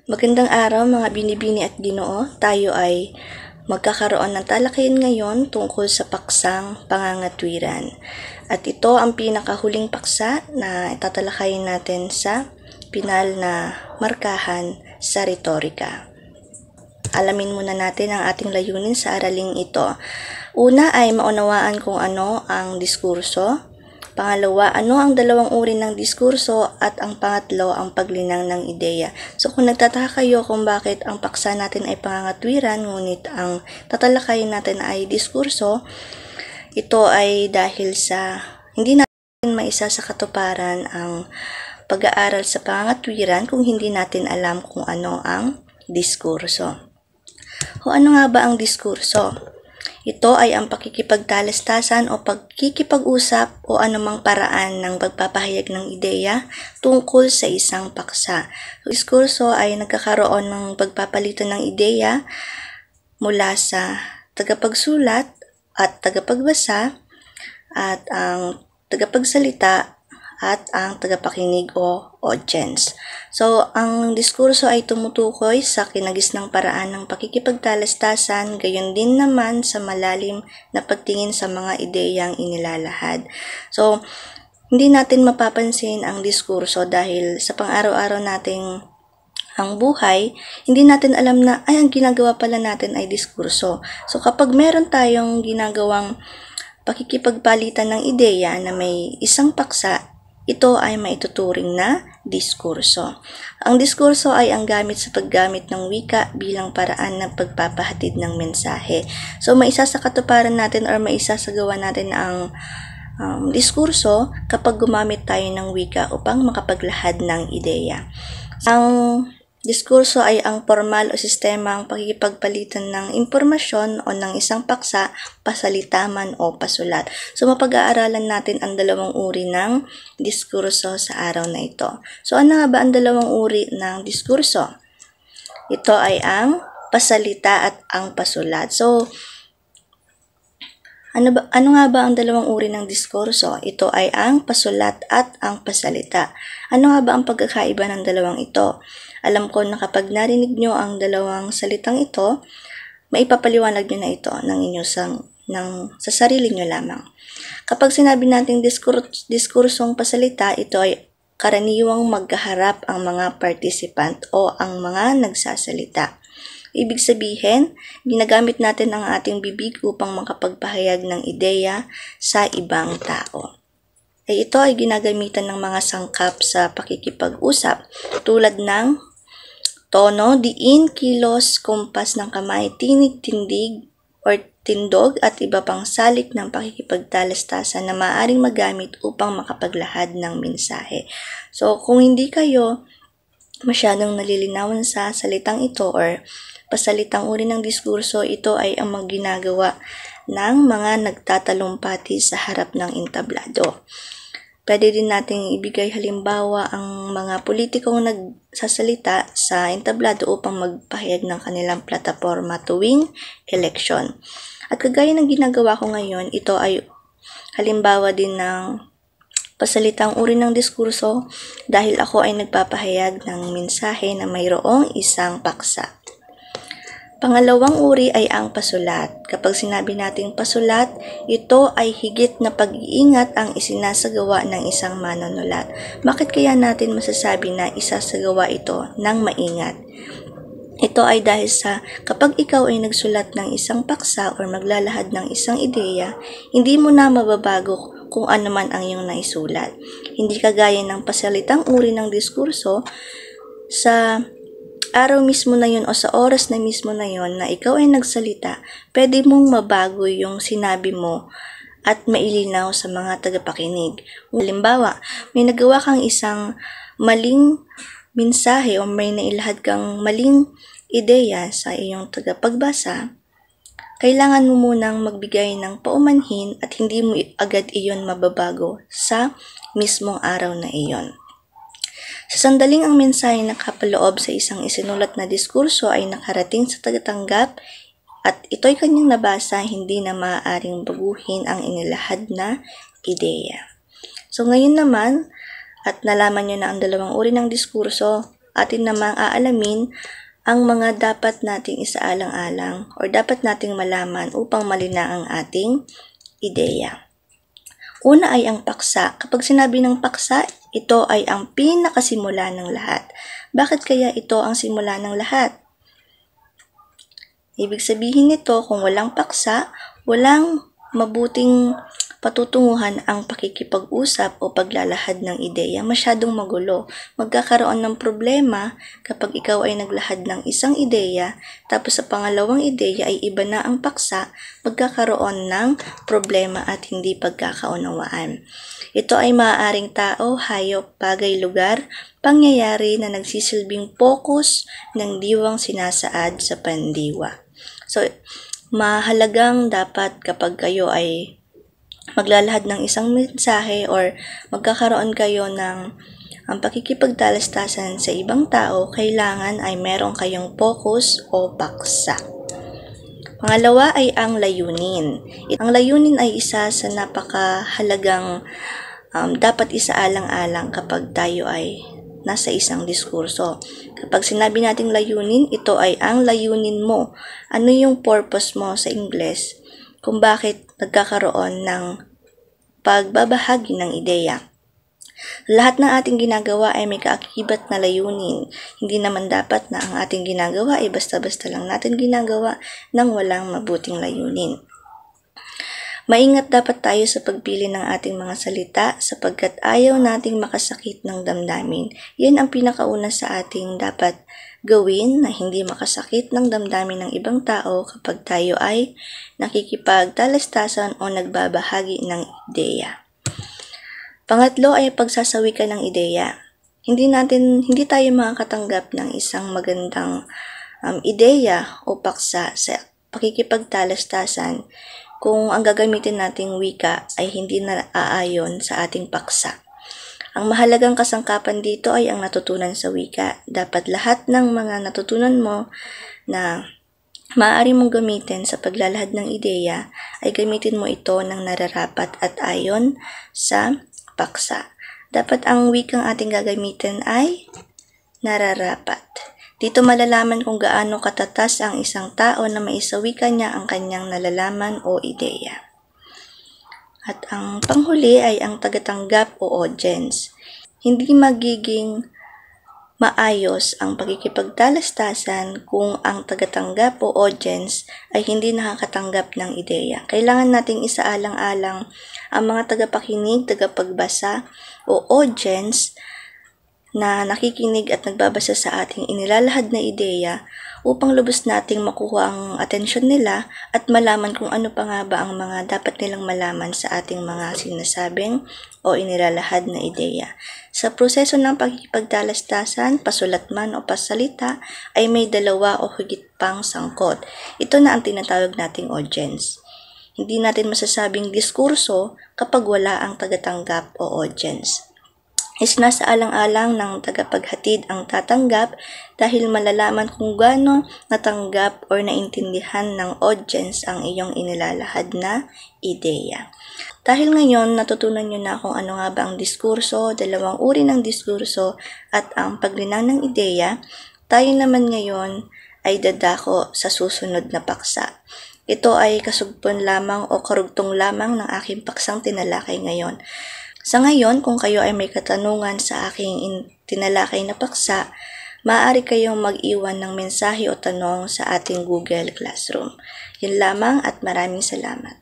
Magandang araw mga binibini at ginoo. Tayo ay magkakaroon ng talakayan ngayon tungkol sa paksang pangangatwiran. At ito ang pinakahuling paksa na itatalakayin natin sa pinal na markahan sa retorika. Alamin muna natin ang ating layunin sa araling ito. Una ay maunawaan kung ano ang diskurso. Pangalawa, ano ang dalawang uri ng diskurso, at ang pangatlo, ang paglinang ng ideya. So kung nagtataka kayo kung bakit ang paksa natin ay pangangatwiran, ngunit ang tatalakayin natin ay diskurso, ito ay dahil sa hindi natin maisa sa katuparan ang pag-aaral sa pangangatwiran kung hindi natin alam kung ano ang diskurso. O ano nga ba ang diskurso? Ito ay ang pakikipagtalastasan o pagkikipag-usap o anumang paraan ng pagpapahayag ng ideya tungkol sa isang paksa. Diskurso ay nagkakaroon ng pagpapalitan ng ideya mula sa tagapagsulat at tagapagbasa at ang tagapagsalita at ang tagapakinig o audience. So, ang diskurso ay tumutukoy sa kinagisnang paraan ng pakikipagtalastasan, gayon din naman sa malalim na pagtingin sa mga ideyang inilalahad. So, hindi natin mapapansin ang diskurso dahil sa pang-araw-araw nating ang buhay, hindi natin alam na ang ginagawa pala natin ay diskurso. So, kapag meron tayong ginagawang pakikipagpalitan ng ideya na may isang paksa, ito ay maituturing na diskurso. Ang diskurso ay ang gamit sa paggamit ng wika bilang paraan ng pagpapahatid ng mensahe. So, maisa sa katuparan natin or maisasagawa natin ang diskurso kapag gumamit tayo ng wika upang makapaglahad ng ideya. Ang diskurso ay ang formal o sistemang pakikipagpalitan ng impormasyon o ng isang paksa, pasalita man o pasulat. So, mapag-aaralan natin ang dalawang uri ng diskurso sa araw na ito. So, ano nga ba ang dalawang uri ng diskurso? Ito ay ang pasalita at ang pasulat. So, ano nga ba ang dalawang uri ng diskurso? Ito ay ang pasulat at ang pasalita. Ano nga ba ang pagkakaiba ng dalawang ito? Alam ko na kapag narinig nyo ang dalawang salitang ito, maipapaliwanag nyo na ito sa sarili nyo lamang. Kapag sinabi nating diskursong pasalita, ito ay karaniwang magkaharap ang mga participant o ang mga nagsasalita. Ibig sabihin, ginagamit natin ang ating bibig upang makapagpahayag ng ideya sa ibang tao. Ito ay ginagamitan ng mga sangkap sa pakikipag-usap tulad ng tono, diin, kilos, kumpas ng kamay, tinig, tindig, or tindog at iba pang salik ng pakikipagtalastasan na maaaring magamit upang makapaglahad ng mensahe. So, kung hindi kayo masyadong nalilinawan sa salitang ito or pasalitang uri ng diskurso, ito ay ang ginagawa ng mga nagtatalumpati sa harap ng entablado. Pwede din nating ibigay halimbawa ang mga politikong nagsasalita sa entablado upang magpahayag ng kanilang plataporma tuwing eleksyon. At kagaya ng ginagawa ko ngayon, ito ay halimbawa din ng pasalitang uri ng diskurso dahil ako ay nagpapahayag ng mensahe na mayroong isang paksa. Pangalawang uri ay ang pasulat. Kapag sinabi nating pasulat, ito ay higit na pag-iingat ang isinasagawa ng isang manunulat. Bakit kaya natin masasabi na isasagawa ito ng maingat? Ito ay dahil sa kapag ikaw ay nagsulat ng isang paksa o maglalahad ng isang ideya, hindi mo na mababago kung ano man ang iyong naisulat. Hindi kagaya ng pasalitang uri ng diskurso sa araw mismo na yun o sa oras na mismo na yun na ikaw ay nagsalita, pwede mong mabago yung sinabi mo at mailinaw sa mga tagapakinig. Halimbawa, may nagawa kang isang maling mensahe o may nailahad kang maling ideya sa iyong tagapagbasa, kailangan mo munang magbigay ng paumanhin at hindi mo agad iyon mababago sa mismong araw na iyon. Sa sandaling ang mensahe na kapaloob sa isang isinulat na diskurso ay nakarating sa tagatanggap at ito'y kanyang nabasa, hindi na maaaring baguhin ang inilahad na ideya. So ngayon naman, at nalaman nyo na ang dalawang uri ng diskurso, atin namang aalamin ang mga dapat nating isaalang-alang or dapat nating malaman upang malinaw ang ating ideya. Una ay ang paksa. Kapag sinabi ng paksa, ito ay ang pinakasimula ng lahat. Bakit kaya ito ang simula ng lahat? Ibig sabihin nito, kung walang paksa, walang mabuting patutunguhan ang pakikipag-usap o paglalahad ng ideya, masyadong magulo. Magkakaroon ng problema kapag ikaw ay naglahad ng isang ideya, tapos sa pangalawang ideya ay iba na ang paksa, magkakaroon ng problema at hindi pagkakaunawaan. Ito ay maaaring tao, hayop, bagay, lugar, pangyayari na nagsisilbing focus ng diwang sinasaad sa pandiwa. So, mahalagang dapat kapag kayo ay maglalahad ng isang mensahe or magkakaroon kayo ng pakikipagtalastasan sa ibang tao, kailangan ay meron kayong focus o paksa. Pangalawa ay ang layunin. Ang layunin ay isa sa napakahalagang dapat isaalang-alang kapag tayo ay nasa isang diskurso. Kapag sinabi nating layunin, ito ay ang layunin mo. Ano yung purpose mo sa Ingles? Kung bakit nagkakaroon ng pagbabahagi ng ideya. Lahat ng ating ginagawa ay may kaakibat na layunin. Hindi naman dapat na ang ating ginagawa ay basta-basta lang natin ginagawa nang walang mabuting layunin. Maingat dapat tayo sa pagpili ng ating mga salita sapagkat ayaw nating makasakit ng damdamin. Yan ang pinakauna sa ating dapat gawin na hindi makasakit ng damdamin ng ibang tao kapag tayo ay nakikipagtalastasan o nagbabahagi ng ideya. Pangatlo ay pagsasawikan ng ideya. Hindi tayo makakatanggap ng isang magandang ideya o paksa sa pakikipagtalastasan kung ang gagamitin nating wika ay hindi na aayon sa ating paksa. Ang mahalagang kasangkapan dito ay ang natutunan sa wika. Dapat lahat ng mga natutunan mo na maaari mong gamitin sa paglalahad ng ideya ay gamitin mo ito ng nararapat at ayon sa paksa. Dapat ang wikang ating gagamitin ay nararapat. Dito malalaman kung gaano katatas ang isang tao na maisawika niya ang kanyang nalalaman o ideya. At ang panghuli ay ang tagatanggap o audience. Hindi magiging maayos ang pagkikipagtalastasan kung ang tagatanggap o audience ay hindi nakakatanggap ng ideya. Kailangan nating isaalang-alang ang mga tagapakinig, tagapagbasa o audience na nakikinig at nagbabasa sa ating inilalahad na ideya upang lubos nating makuha ang atensyon nila at malaman kung ano pa nga ba ang mga dapat nilang malaman sa ating mga sinasabing o inilalahad na ideya. Sa proseso ng pagkikipagtalastasan, pasulat man o pasalita, ay may dalawa o higit pang sangkot. Ito na ang tinatawag nating audience. Hindi natin masasabing diskurso kapag wala ang tagatanggap o audience. Isinasaalang-alang ng tagapaghatid ang tatanggap dahil malalaman kung gaano natanggap o naintindihan ng audience ang iyong inilalahad na ideya. Dahil ngayon, natutunan nyo na kung ano nga ba ang diskurso, dalawang uri ng diskurso at ang paglinang ng ideya, tayo naman ngayon ay dadako sa susunod na paksa. Ito ay kasugpon lamang o karugtong lamang ng aking paksang tinalakay ngayon. Sa ngayon, kung kayo ay may katanungan sa aking tinalakay na paksa, maaari kayong mag-iwan ng mensahe o tanong sa ating Google Classroom. Yun lamang at maraming salamat.